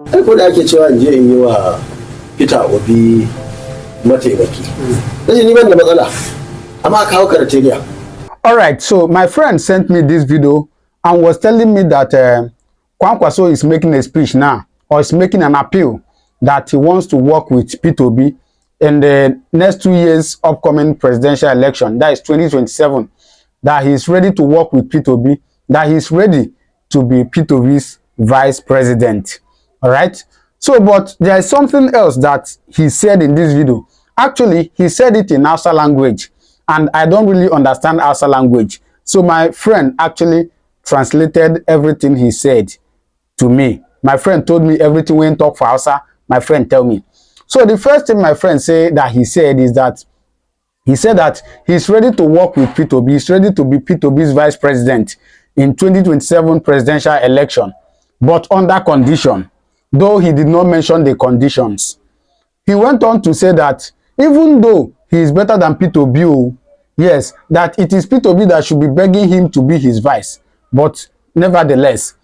Ai ko da ake cewa in je in yi wa Peter Obi mataimaki. Naji ni ban da matsala. Amma kawo criteria. All right, so my friend sent me this video and was telling me that Kwakwaso is making a speech now, or is making an appeal that he wants to work with Peter Obi in the next 2 years upcoming presidential election, that is 2027, that he is ready to work with Peter Obi, that he is ready to be Peter Obi's vice president. All right, so but there is something else that he said in this video. Actually, he said it in Hausa language, and I don't really understand Hausa language. So my friend actually translated everything he said to me. My friend told me everything when talk for Hausa, my friend tell me. So the first thing my friend said that he said is that he said that he's ready to work with Peter Obi. He's ready to be Peter Obi's vice president in 2027 presidential election, but under condition, though he did not mention the conditions. He went on to say that even though he is better than Peter Obi, yes, that it is Peter Obi that should be begging him to be his vice, but nevertheless,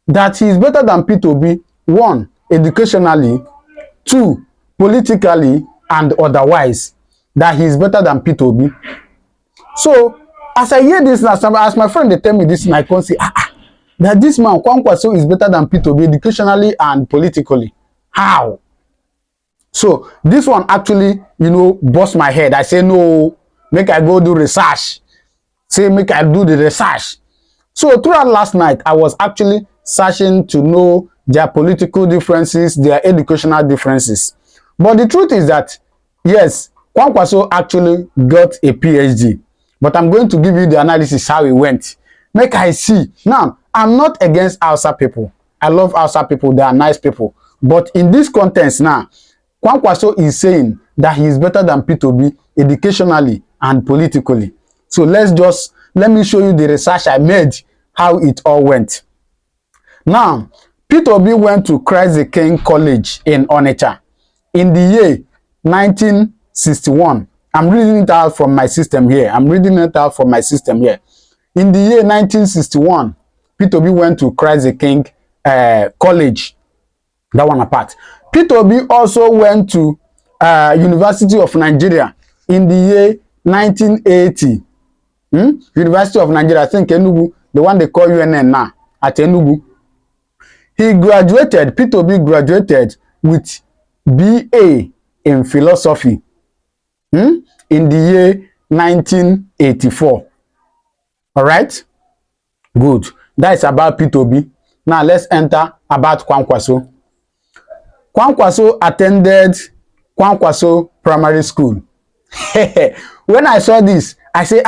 that he is better than Peter Obi, one, educationally, two, politically, and otherwise, that he is better than Peter Obi. So, as I hear this, as my friend they tell me this, I can say, that this man, Kwakwaso, is better than Peter Obi educationally and politically. How? So, this one actually, bust my head. I say, no, make I go do research. Say, make I do the research. So, throughout last night, I was actually searching to know their political differences, their educational differences. But the truth is that, yes, Kwakwaso actually got a PhD. But I'm going to give you the analysis how it went. Make I see. Now, I'm not against Hausa people. I love Hausa people. They are nice people. But in this context now, Kwakwaso is saying that he is better than Peter Obi educationally and politically. So let me show you the research I made, how it all went. Now, Peter Obi went to Christ the King College in Onitsha in the year 1961. I'm reading it out from my system here. In the year 1961, Peter Obi went to Christ the King College. That one apart. Peter Obi also went to University of Nigeria in the year 1980. University of Nigeria, I think Enugu, the one they call UNN now, at Enugu. He graduated, Peter Obi graduated with BA in philosophy in the year 1984. All right? Good. That is about Peter Obi. Now let's enter about Kwakwaso. Kwakwaso attended Kwakwaso Primary School. When I saw this, I say,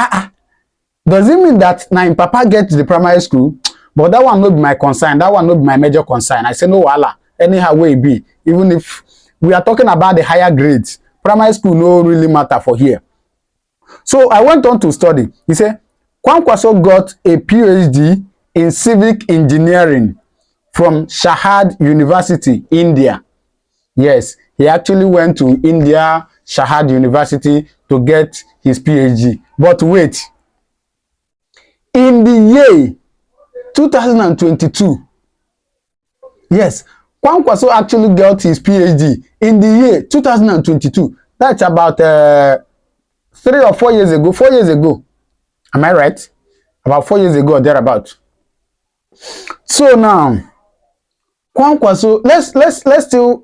does it mean that now in Papa get to the primary school? But that one not be my concern. That one not be my major concern. I say, no, wala. Anyhow way it be. Even if we are talking about the higher grades, primary school no really matter for here. So I went on to study. He said, Kwakwaso got a PhD in civic engineering from Shahad University, India. Yes, he actually went to India, Shahad University to get his PhD. But wait, in the year 2022, yes, Kwakwaso actually got his PhD in the year 2022. That's about 3 or 4 years ago. 4 years ago. Am I right? About 4 years ago or thereabout. So now, Kwakwaso, let's still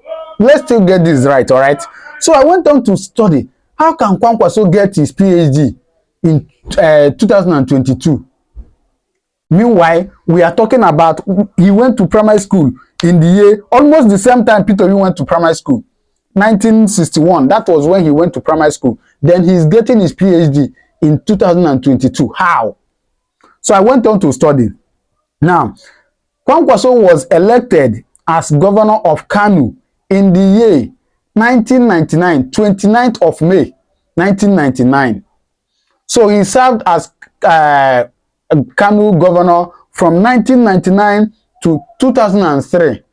get this right, all right? So I went on to study how can Kwakwaso get his PhD in 2022. Meanwhile, we are talking about he went to primary school in the year almost the same time Peter Obi went to primary school, 1961. That was when he went to primary school. Then he's getting his PhD in 2022. How? So I went on to study. Now, Kwakwaso was elected as governor of Kano in the year 1999, 29th of May, 1999. So he served as Kano governor from 1999 to 2003.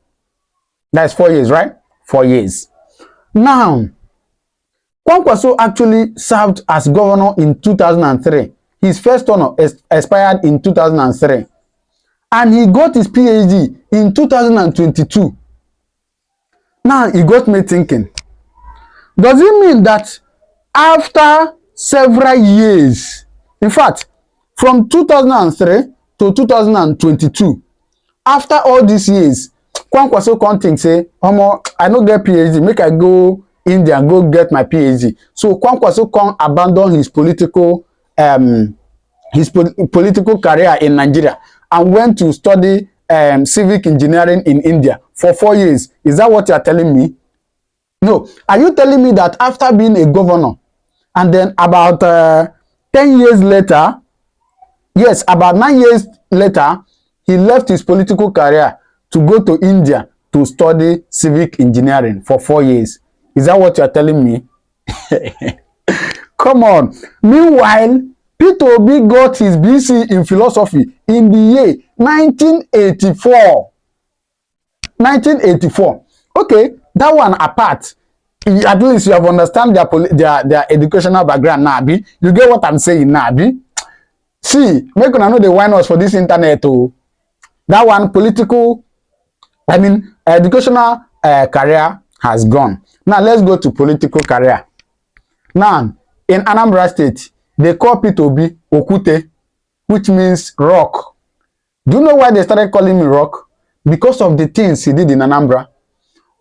That's 4 years, right? 4 years. Now, Kwakwaso actually served as governor in 2003. His first term expired in 2003. And he got his PhD in 2022. Now, it got me thinking. Does it mean that after several years, in fact, from 2003 to 2022, after all these years, Kwakwaso come think say, Omo, I no get PhD, make I go India and go get my PhD. So Kwakwaso come abandon his political political career in Nigeria and went to study civic engineering in India for 4 years. Is that what you are telling me? No. Are you telling me that after being a governor and then about 10 years later, yes, about 9 years later, he left his political career to go to India to study civic engineering for 4 years? Is that what you are telling me? Come on. Meanwhile, Peter Obi got his BC in philosophy in the year 1984. 1984. Okay, that one apart. At least you have understand their educational background now, Abi. You get what I'm saying now, Abi? See, make una know the wine was for this internet too. That one political, educational career has gone. Now let's go to political career. Now, in Anambra State, they call Peter Obi Okute, which means rock. Do you know why they started calling me rock? Because of the things he did in Anambra.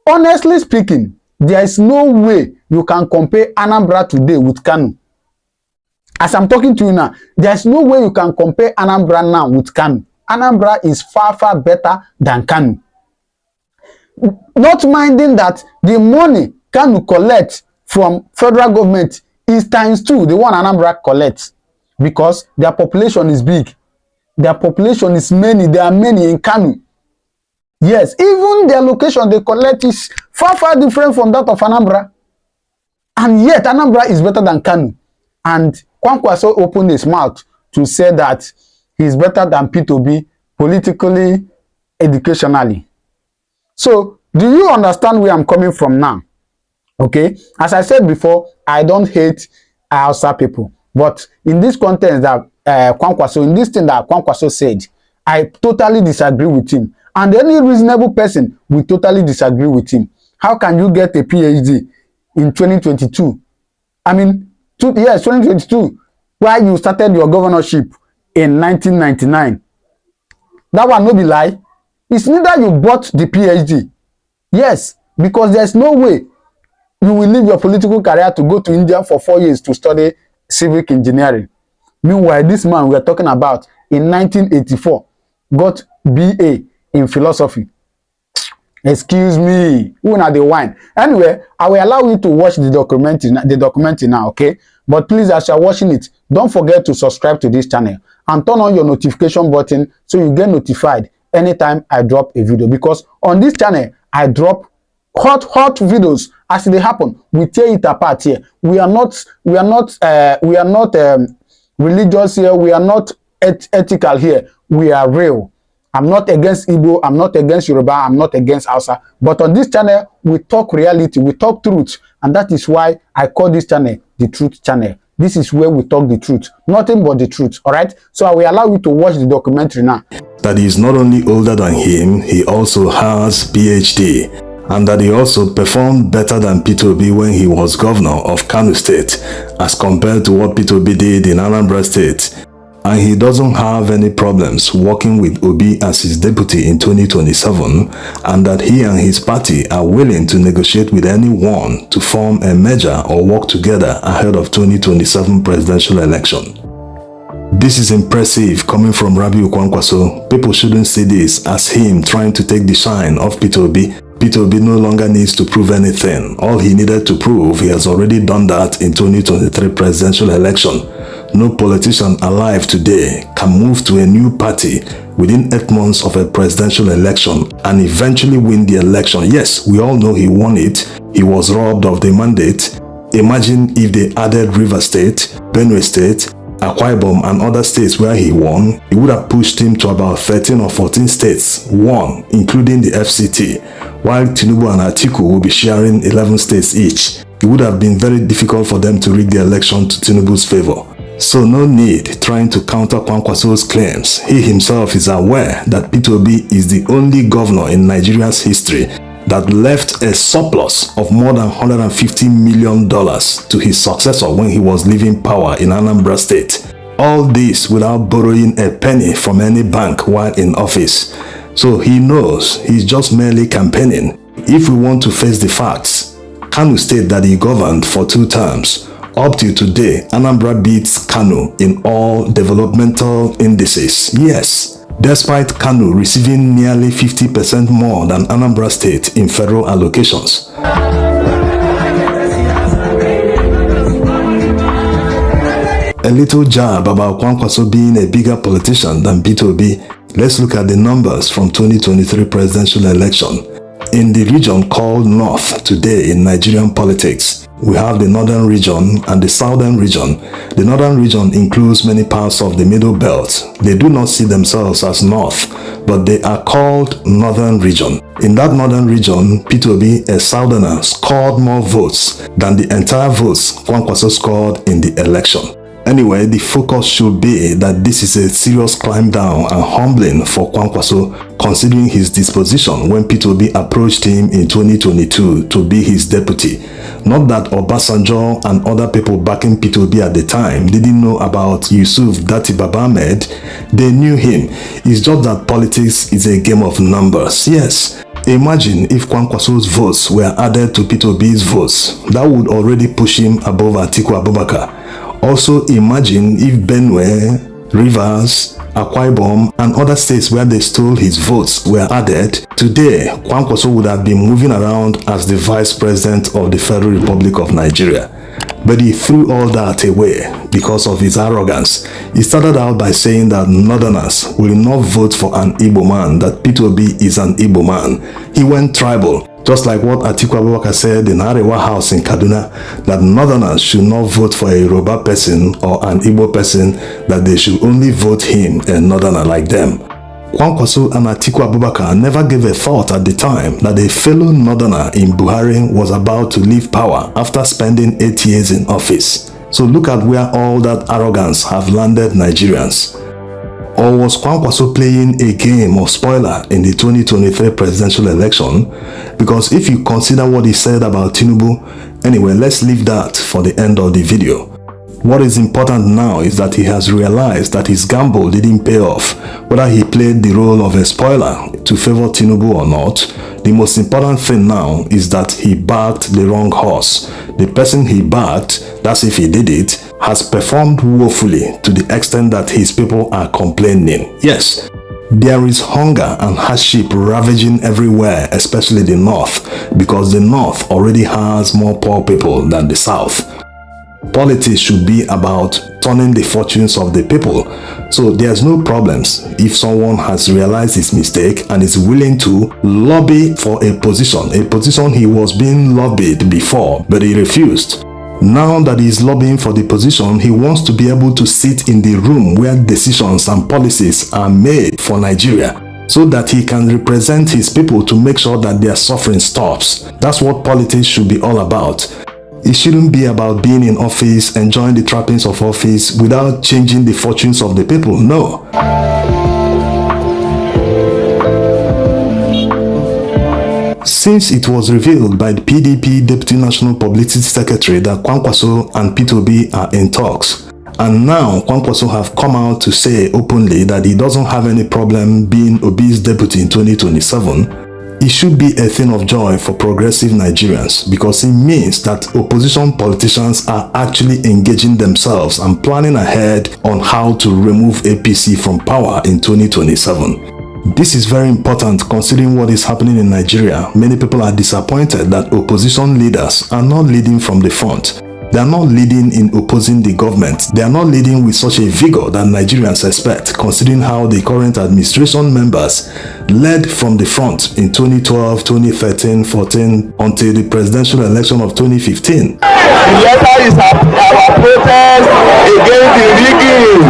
Honestly speaking, there is no way you can compare Anambra today with Kano. As I'm talking to you now, there is no way you can compare Anambra now with Kano. Anambra is far, far better than Kano. Not minding that the money Kano collects from federal government is ×2 the one Anambra collects, because their population is big. Their population is many. There are many in Kano. Yes, even their location they collect is far, far different from that of Anambra. And yet Anambra is better than Kano. And Kwakwaso opened his mouth to say that he's better than Peter Obi politically, educationally. So, do you understand where I'm coming from now? Okay, as I said before, I don't hate Hausa people, but in this context that Kwakwaso, in this thing that Kwakwaso said, I totally disagree with him, and any reasonable person will totally disagree with him. How can you get a PhD in 2022? Yes, 2022, while you started your governorship in 1999. That one no be lie. It's neither you bought the PhD. Yes, because there's no way you will leave your political career to go to India for 4 years to study civic engineering. Meanwhile, this man we are talking about in 1984 got BA in philosophy. Excuse me, who are the wine? Anyway, I will allow you to watch the documentary now, okay? But please, as you are watching it, don't forget to subscribe to this channel and turn on your notification button so you get notified anytime I drop a video. Because on this channel, I drop hot videos as they happen. We tear it apart here. We are not religious here. We are not ethical here. We are real. I'm not against Igbo. I'm not against Yoruba. I'm not against Hausa. But on this channel, we talk reality. We talk truth. And that is why I call this channel the Truth Channel. This is where we talk the truth. Nothing but the truth. All right? So I will allow you to watch the documentary now. That he is not only older than him, he also has PhD. And that he also performed better than Peter Obi when he was governor of Kano State, as compared to what Peter Obi did in Anambra State. And he doesn't have any problems working with Obi as his deputy in 2027, and that he and his party are willing to negotiate with anyone to form a merger or work together ahead of 2027 presidential election. This is impressive coming from Rabiu Kwakwaso. People shouldn't see this as him trying to take the shine off Peter Obi. Peter Obi no longer needs to prove anything. All he needed to prove, he has already done that in 2023 presidential election. No politician alive today can move to a new party within 8 months of a presidential election and eventually win the election. Yes, we all know he won it. He was robbed of the mandate. Imagine if they added River State, Benue State, Akwa Ibom and other states where he won. It would have pushed him to about 13 or 14 states won, including the FCT, while Tinubu and Atiku will be sharing 11 states each. It would have been very difficult for them to rig the election to Tinubu's favor. So no need trying to counter Kwakwaso's claims. He himself is aware that Peter Obi is the only governor in Nigeria's history that left a surplus of more than $150 million to his successor when he was leaving power in Anambra State. All this without borrowing a penny from any bank while in office. So he knows he's just merely campaigning. If we want to face the facts, Kano State that he governed for 2 terms, up till today, Anambra beats Kano in all developmental indices. Yes, despite Kano receiving nearly 50% more than Anambra State in federal allocations. A little jab about Kwakwaso being a bigger politician than Peter Obi. Let's look at the numbers from 2023 presidential election. In the region called North today in Nigerian politics, we have the Northern region and the Southern region. The Northern region includes many parts of the Middle Belt. They do not see themselves as North, but they are called Northern region. In that Northern region, Peter Obi, a Southerner, scored more votes than the entire votes Kwakwaso scored in the election. Anyway, the focus should be that this is a serious climb down and humbling for Kwakwaso, considering his disposition when Peter Obi approached him in 2022 to be his deputy. Not that Obasanjo and other people backing Peter Obi at the time didn't know about Yusuf Dati Baba Ahmed. They knew him. It's just that politics is a game of numbers. Yes. Imagine if Kwakwaso's votes were added to Peter Obi's votes. That would already push him above Atiku Abubakar. Also imagine if Benue, Rivers, Akwa Ibom and other states where they stole his votes were added. Today, Kwakwaso would have been moving around as the Vice President of the Federal Republic of Nigeria. But he threw all that away because of his arrogance. He started out by saying that Northerners will not vote for an Igbo man, that Peter Obi is an Igbo man. He went tribal. Just like what Atiku Abubakar said in Arewa House in Kaduna, that Northerners should not vote for a Yoruba person or an Igbo person, that they should only vote him, a Northerner like them. Kwakwaso and Atiku Abubakar never gave a thought at the time that a fellow Northerner in Buhari was about to leave power after spending 8 years in office. So look at where all that arrogance have landed Nigerians. Or was Kwakwaso playing a game of spoiler in the 2023 presidential election? Because if you consider what he said about Tinubu, anyway, let's leave that for the end of the video. What is important now is that he has realized that his gamble didn't pay off. Whether he played the role of a spoiler to favor Tinubu or not, the most important thing now is that he backed the wrong horse. The person he backed, that's if he did it, has performed woefully to the extent that his people are complaining. Yes, there is hunger and hardship ravaging everywhere, especially the North, because the North already has more poor people than the South. Politics should be about turning the fortunes of the people. So there's no problems if someone has realized his mistake and is willing to lobby for a position he was being lobbied before, but he refused. Now that he is lobbying for the position, he wants to be able to sit in the room where decisions and policies are made for Nigeria, so that he can represent his people to make sure that their suffering stops. That's what politics should be all about. It shouldn't be about being in office, enjoying the trappings of office without changing the fortunes of the people. No. Since it was revealed by the PDP Deputy National Publicity Secretary that Kwakwaso and Peter Obi are in talks, and now Kwakwaso have come out to say openly that he doesn't have any problem being Obi's deputy in 2027, it should be a thing of joy for progressive Nigerians, because it means that opposition politicians are actually engaging themselves and planning ahead on how to remove APC from power in 2027. This is very important considering what is happening in Nigeria. Many people are disappointed that opposition leaders are not leading from the front. They are not leading in opposing the government. They are not leading with such a vigor that Nigerians expect, considering how the current administration members led from the front in 2012, 2013, 14 until the presidential election of 2015. The letter is our protest against the rigging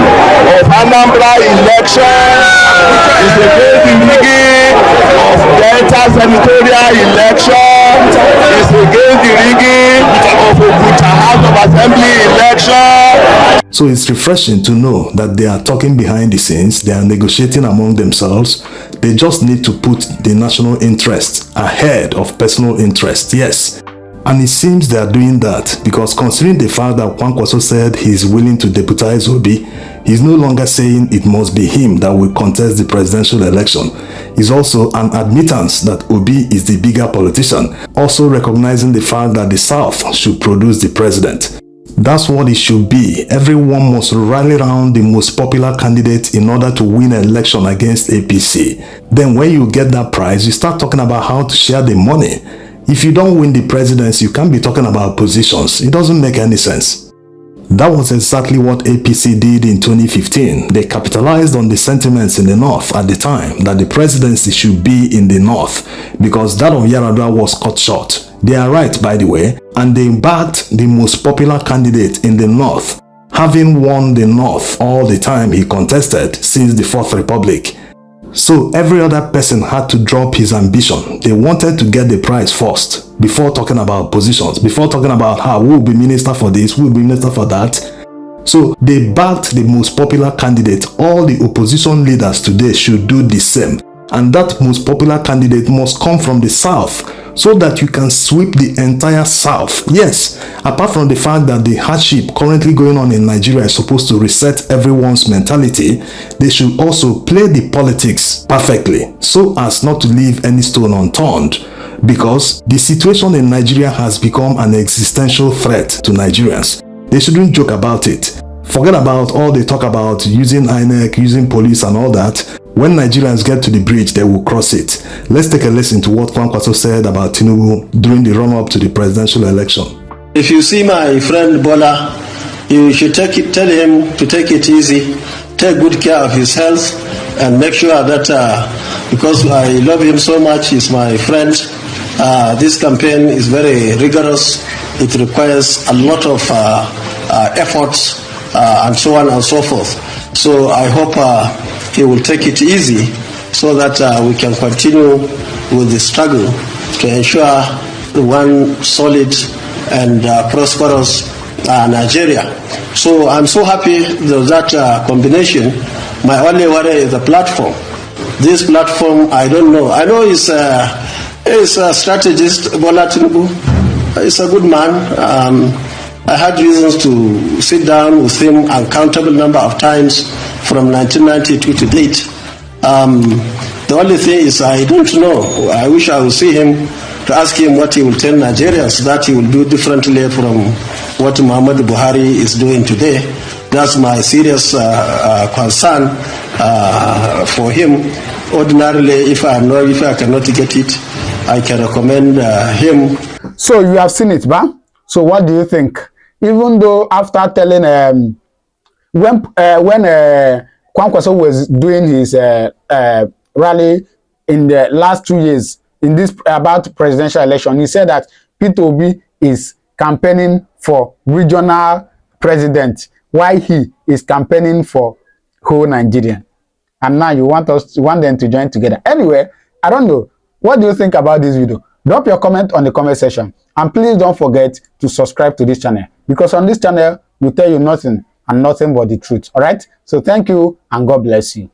of Anambra elections. It's against the rigging of Delta senatorial elections. It's against the rigging of Oguta House of Assembly election. So it's refreshing to know that they are talking behind the scenes, they are negotiating among themselves. They just need to put the national interest ahead of personal interest, yes. And it seems they are doing that because considering the fact that Kwakwaso said he is willing to deputize Obi, he's no longer saying it must be him that will contest the presidential election. It's also an admittance that Obi is the bigger politician, also recognizing the fact that the South should produce the president. That's what it should be. Everyone must rally around the most popular candidate in order to win an election against APC. Then when you get that prize, you start talking about how to share the money. If you don't win the presidency, you can't be talking about positions. It doesn't make any sense. That was exactly what APC did in 2015. They capitalized on the sentiments in the North at the time that the presidency should be in the North because that of Yar'Adua was cut short. They are right, by the way, and they backed the most popular candidate in the North, having won the North all the time he contested since the Fourth Republic. So every other person had to drop his ambition. They wanted to get the prize first before talking about positions, before talking about how who will be minister for this, who will be minister for that. So they backed the most popular candidate. All the opposition leaders today should do the same. And that most popular candidate must come from the South so that you can sweep the entire South. Yes, apart from the fact that the hardship currently going on in Nigeria is supposed to reset everyone's mentality, they should also play the politics perfectly so as not to leave any stone unturned, because the situation in Nigeria has become an existential threat to Nigerians. They shouldn't joke about it. Forget about all they talk about using INEC, using police and all that. When Nigerians get to the bridge, they will cross it. Let's take a listen to what Kwakwaso said about Tinubu during the run-up to the presidential election. If you see my friend Bola, you should tell him to take it easy, take good care of his health, and make sure that, because I love him so much, he's my friend, this campaign is very rigorous. It requires a lot of efforts and so on and so forth. So I hope he will take it easy so that we can continue with the struggle to ensure one solid and prosperous Nigeria. So I'm so happy with that combination. My only worry is the platform. This platform, I don't know. I know he's a strategist, Bola Tinubu. He's a good man. I had reasons to sit down with him uncountable number of times from 1992 to date. The only thing is I don't know. I wish I would see him to ask him what he will tell Nigerians that he will do differently from what Muhammadu Buhari is doing today. That's my serious concern for him. Ordinarily, if I cannot get it, I can recommend him. So you have seen it, ba? So what do you think? Even though after telling when Kwakwaso was doing his rally in the last 2 years in this about presidential election, he said that Peter Obi is campaigning for regional president while he is campaigning for whole Nigerian. And now you want them to join together. Anyway, I don't know. What do you think about this video? Drop your comment on the comment section. And please don't forget to subscribe to this channel, because on this channel, we tell you nothing and nothing but the truth. All right? So thank you and God bless you.